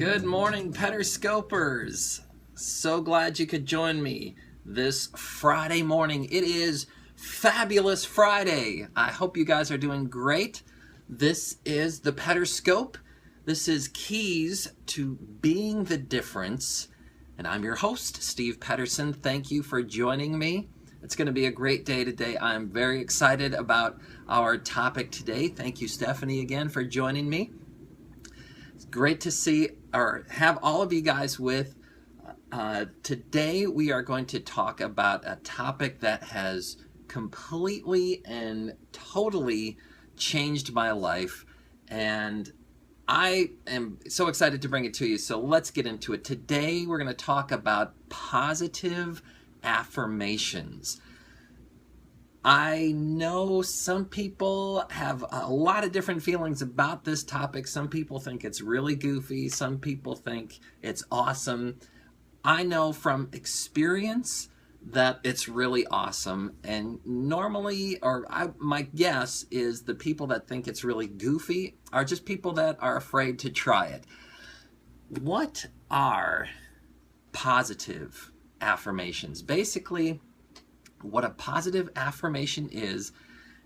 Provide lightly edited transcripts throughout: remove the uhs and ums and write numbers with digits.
Good morning, Pederscopers. So glad you could join me this Friday morning. It is Fabulous Friday. I hope you guys are doing great. This is the Pederscope. This is Keys to Being the Difference. And I'm your host, Steve Pederson. Thank you for joining me. It's going to be a great day today. I'm very excited about our topic today. Thank you, Stephanie, again for joining me. It's great to see or have all of you guys with. Today we are going to talk about a topic that has completely and totally changed my life, and I am so excited to bring it to you. So let's get into it. Today we're going to talk about positive affirmations. I know some people have a lot of different feelings about this topic. Some people think it's really goofy. Some people think it's awesome. I know from experience that it's really awesome. And normally, my guess is the people that think it's really goofy are just people that are afraid to try it. What are positive affirmations? Basically, what a positive affirmation is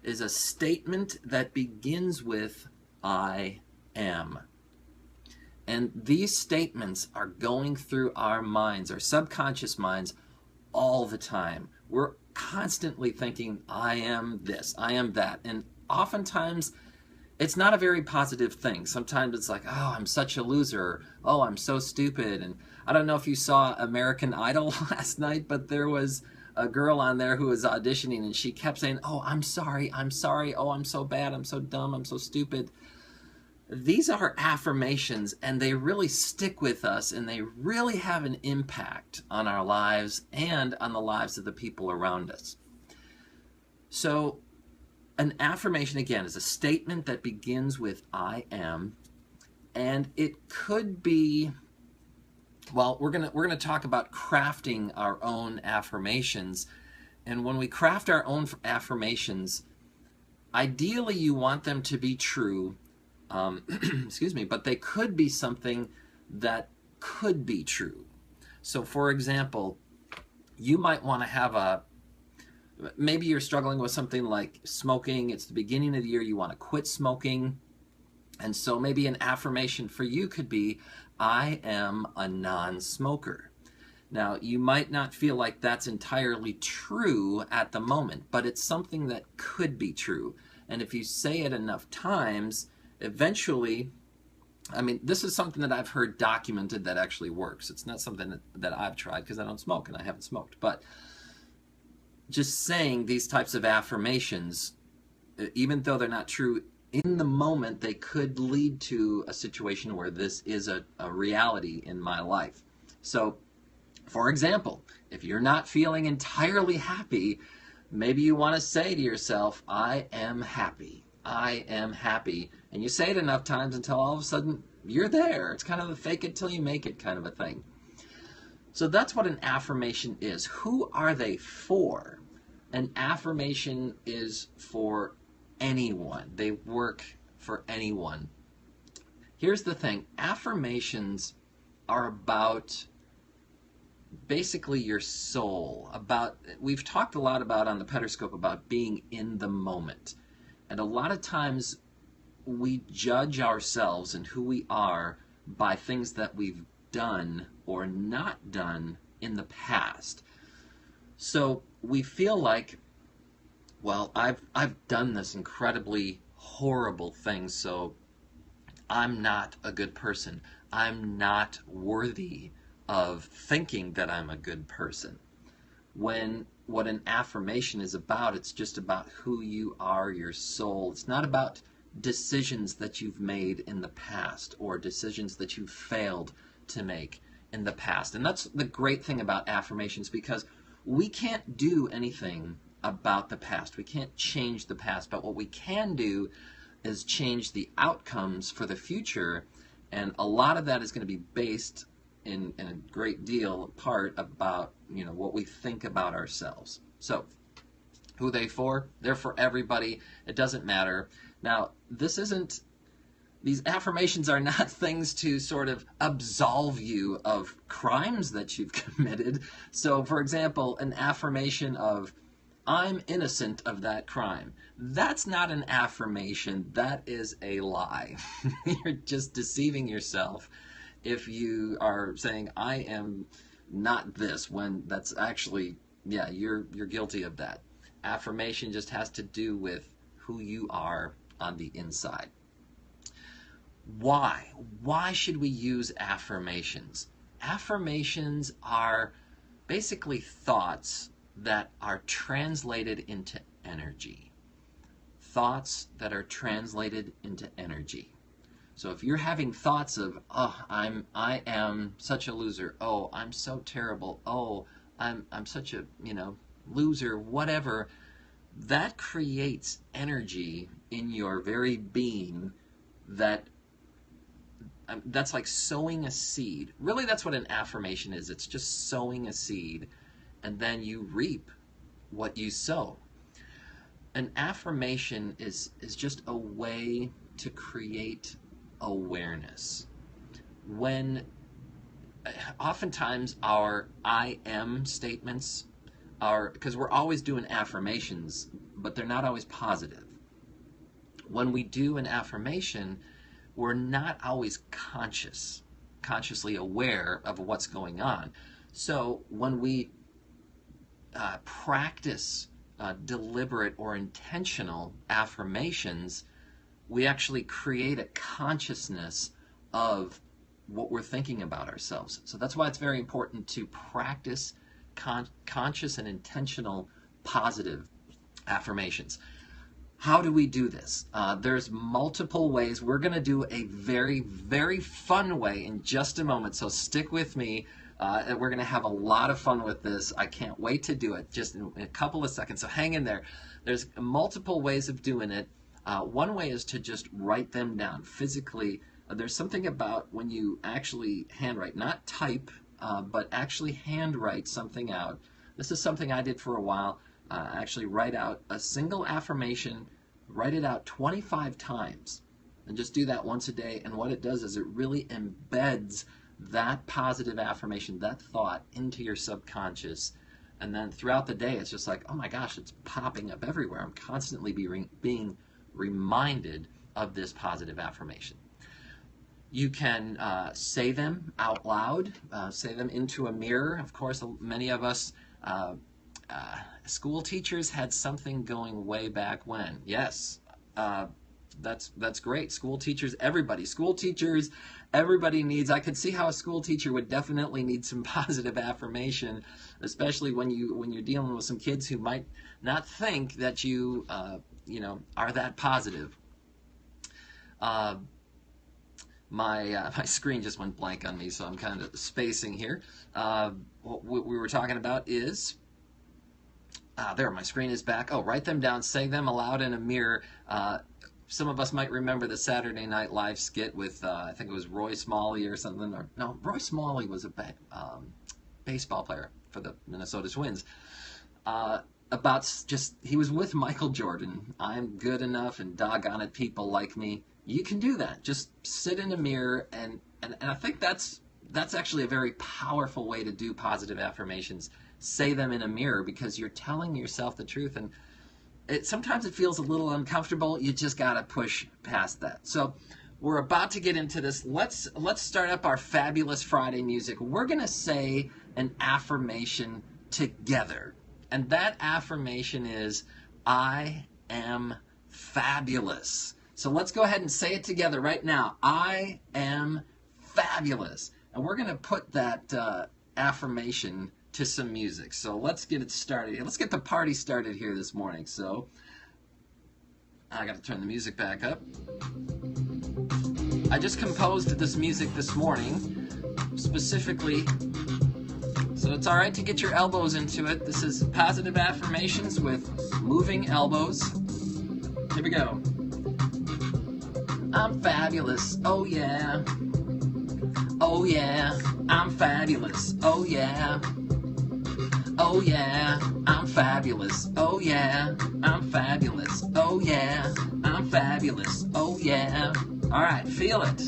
a statement that begins with I am. And these statements are going through our minds, our subconscious minds, all the time. We're constantly thinking, I am this, I am that. And oftentimes, it's not a very positive thing. Sometimes it's like, oh, I'm such a loser. Oh, I'm so stupid. And I don't know if you saw American Idol last night, but there was a girl on there who was auditioning, and she kept saying, oh, I'm sorry, oh, I'm so bad, I'm so dumb, I'm so stupid. These are affirmations, and they really stick with us, and they really have an impact on our lives and on the lives of the people around us. So an affirmation, again, is a statement that begins with I am, and it could be, well, we're gonna talk about crafting our own affirmations. And when we craft our own affirmations, ideally you want them to be true, excuse me, but they could be something that could be true. So for example, you might want to have maybe you're struggling with something like smoking. It's the beginning of the year, you want to quit smoking. And so maybe an affirmation for you could be, I am a non-smoker. Now, you might not feel like that's entirely true at the moment, but it's something that could be true. And if you say it enough times, eventually, I mean, this is something that I've heard documented that actually works. It's not something that I've tried because I don't smoke and I haven't smoked. But just saying these types of affirmations, even though they're not true, in the moment, they could lead to a situation where this is a reality in my life. So, for example, if you're not feeling entirely happy, maybe you want to say to yourself, I am happy. I am happy. And you say it enough times until all of a sudden you're there. It's kind of the fake it till you make it kind of a thing. So that's what an affirmation is. Who are they for? An affirmation is for anyone. They work for anyone. Here's the thing. Affirmations are about basically your soul. We've talked a lot about on the Pederscope about being in the moment. And a lot of times we judge ourselves and who we are by things that we've done or not done in the past. So we feel like, well, I've done this incredibly horrible thing, so I'm not a good person. I'm not worthy of thinking that I'm a good person. When what an affirmation is about, it's just about who you are, your soul. It's not about decisions that you've made in the past or decisions that you've failed to make in the past. And that's the great thing about affirmations, because we can't do anything about the past. We can't change the past, but what we can do is change the outcomes for the future, and a lot of that is going to be based in a great deal part about what we think about ourselves. So who are they for? They're for everybody. It doesn't matter. Now, this isn't these affirmations are not things to sort of absolve you of crimes that you've committed. So, for example, an affirmation of, I'm innocent of that crime. That's not an affirmation. That is a lie. You're just deceiving yourself if you are saying, I am not this, when that's actually, yeah, you're guilty of that. Affirmation just has to do with who you are on the inside. Why? Why should we use affirmations? Affirmations are basically thoughts that are translated into energy. Thoughts that are translated into energy. So if you're having thoughts of, oh, I am such a loser. Oh, I'm so terrible. Oh, I'm such a, loser, whatever, that creates energy in your very being that's like sowing a seed. Really, that's what an affirmation is. It's just sowing a seed, and then you reap what you sow. An affirmation is just a way to create awareness. When oftentimes our I am statements are, because we're always doing affirmations, but they're not always positive. When we do an affirmation, we're not always consciously aware of what's going on. So when we practice deliberate or intentional affirmations, we actually create a consciousness of what we're thinking about ourselves. So that's why it's very important to practice conscious and intentional positive affirmations. How do we do this? There's multiple ways. We're going to do a very, very fun way in just a moment, so stick with me. We're going to have a lot of fun with this. I can't wait to do it just in a couple of seconds, so hang in there. There's multiple ways of doing it. One way is to just write them down physically. There's something about when you actually handwrite, not type, but actually handwrite something out. This is something I did for a while. Actually write out a single affirmation, write it out 25 times, and just do that once a day. And what it does is it really embeds that positive affirmation, that thought, into your subconscious. And then throughout the day, it's just like, oh my gosh, it's popping up everywhere. I'm constantly being reminded of this positive affirmation. You can say them out loud, say them into a mirror. Of course, many of us school teachers had something going way back when. Yes, that's great. School teachers, everybody needs, I could see how a school teacher would definitely need some positive affirmation, especially when you're dealing with some kids who might not think that you are that positive. My screen just went blank on me, so I'm kind of spacing here. What we were talking about is, there, my screen is back. Oh, write them down, say them aloud in a mirror. Some of us might remember the Saturday Night Live skit with, I think it was Roy Smalley or something. Or, no, Roy Smalley was a baseball player for the Minnesota Twins. He was with Michael Jordan. I'm good enough, and doggone it, people like me. You can do that. Just sit in a mirror, and I think that's actually a very powerful way to do positive affirmations. Say them in a mirror, because you're telling yourself the truth, and sometimes it feels a little uncomfortable. You just got to push past that. So we're about to get into this. Let's start up our Fabulous Friday music. We're going to say an affirmation together, and that affirmation is, I am fabulous. So let's go ahead and say it together right now. I am fabulous. And we're going to put that affirmation to some music. So let's get it started. Let's get the party started here this morning. So I got to turn the music back up. I just composed this music this morning specifically, so it's all right to get your elbows into it. This is positive affirmations with moving elbows. Here we go. I'm fabulous, oh yeah. Oh yeah, I'm fabulous, oh yeah. Oh yeah, I'm fabulous, oh yeah. I'm fabulous, oh yeah. I'm fabulous, oh yeah. All right, feel it.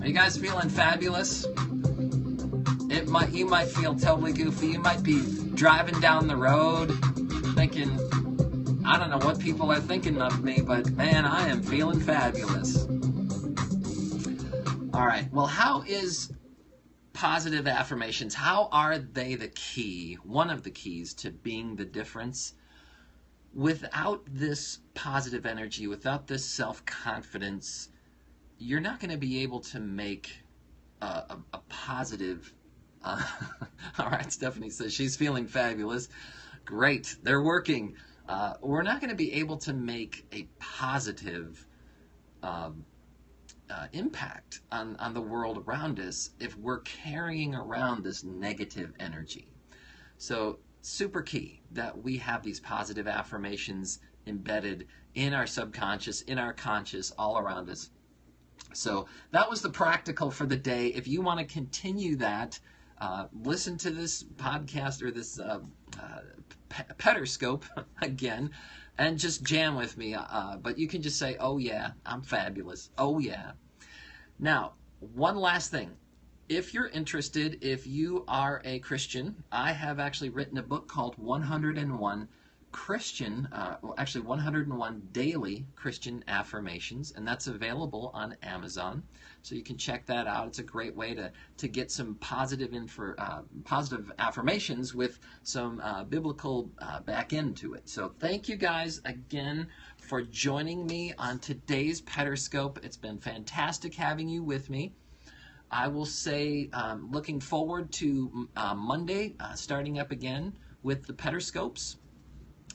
Are you guys feeling fabulous? You might feel totally goofy. You might be driving down the road thinking, I don't know what people are thinking of me, but man, I am feeling fabulous. All right, well, how is positive affirmations, how are they the key, one of the keys to being the difference? Without this positive energy, without this self-confidence, you're not going to be able to make a positive... all right, Stephanie says she's feeling fabulous. Great, they're working. We're not going to be able to make a positive impact on the world around us if we're carrying around this negative energy. So super key that we have these positive affirmations embedded in our subconscious, in our conscious, all around us. So that was the practical for the day. If you want to continue that, listen to this podcast or this Pederscope again and just jam with me. But you can just say, oh yeah, I'm fabulous. Oh yeah. Now, one last thing. If you're interested, if you are a Christian, I have actually written a book called 101 101 Daily Christian Affirmations, and that's available on Amazon. So you can check that out. It's a great way to get some positive affirmations with some biblical back end to it. So thank you guys again for joining me on today's Pederscope. It's been fantastic having you with me. I will say looking forward to Monday, starting up again with the Pederscopes.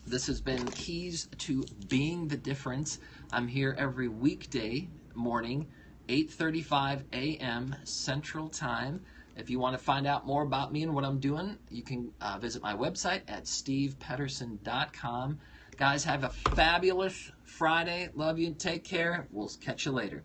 This has been Keys to Being the Difference. I'm here every weekday morning, 8:35 a.m. Central Time. If you want to find out more about me and what I'm doing, you can visit my website at stevepederson.com. Guys, have a fabulous Friday. Love you. Take care. We'll catch you later.